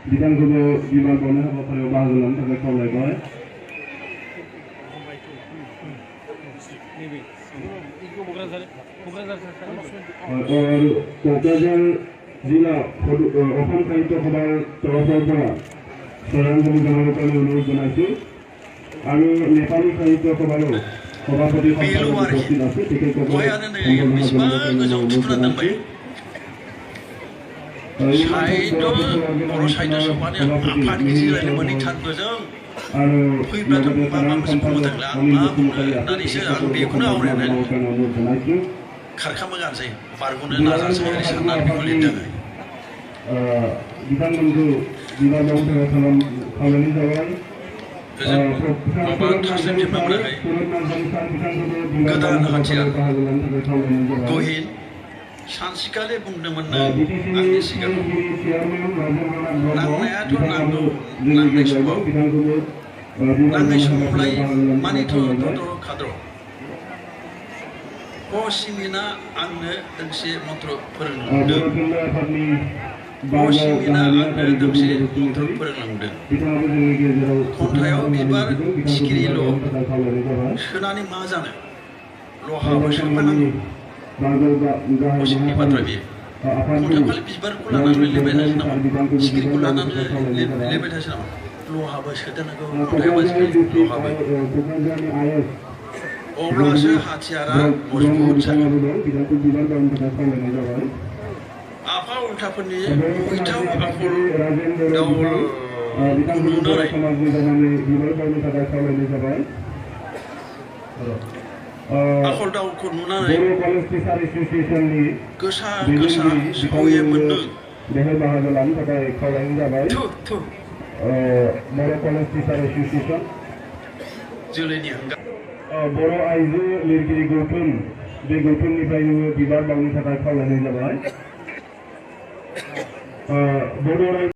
बिथांखौबो बिबान बावनाय हाबाफारियाव बाहागो लानो थाखाय खावलायबाय। और क'क्राझार जिला অসম সাহিত্য সভাৰ তৰফৰ পৰা শ্ৰদ্ধাঞ্জলি জনাবৰ কাৰণে অনুৰোধ জনাইছোঁ আৰু নেপালী সাহিত্য সভাৰো সভাপতি উপস্থিত আছে তেখেতসকলক साहित्य बर' साहित्य सभानि आफादगिरि रायलायमोननि थानबोजों फैब्लाथ' मा मोनसे बुंदोंला आं मा बुंनो होननानैसो आं बेखौनो आवरायनानै खारखामो गानसै बारग'नो नाजासै ओरै साननानै बेखौ लिरदों। बिथांमोनखौ बिबान बावनो थाखाय खावलायनाय जाबाय। माबा थासलिमजोबनो मोनाखै गोदान हाथियार गहिन सानसेखालि बुंदोंमोननो आंनि सिगाङाव नांनायाथ' नांगौ नांनाय समावलाय मानिथ' दर खाद्र सिमिना आंनो दोंसे मन्त्र फोरोंलांदों सिमिना आंनो दोंसे मन्त्र फोरोंलांदों खन्थाइयाव बिबार सिखिरिल' सोनानै मा जानो लहाबो सोफानांगौ असिमनि बाथ्रा बेयो खन्थाइयाव खालि बिबारखौ लानानै लिरबाय थासै नामा सिखिरिखौ लानानै लिरबाय थासै नामा लहाबो सोदेरनांगौ खन्थाइयाव आजिखालि लहाबो अब्लासो हाथियारा मजबुत जागोन। आफा उल्थाफोरनि फैथाव आखल नुनानै आखल दावखौ नुनानै गोसा गोसा सावये मोनदों। जोलैनि हांगार बर' आइजो लिरगिरि गौथुम बे गौथुमनिफ्रायनो बिबार बावनो थाखाय खावलायनाय जाबाय।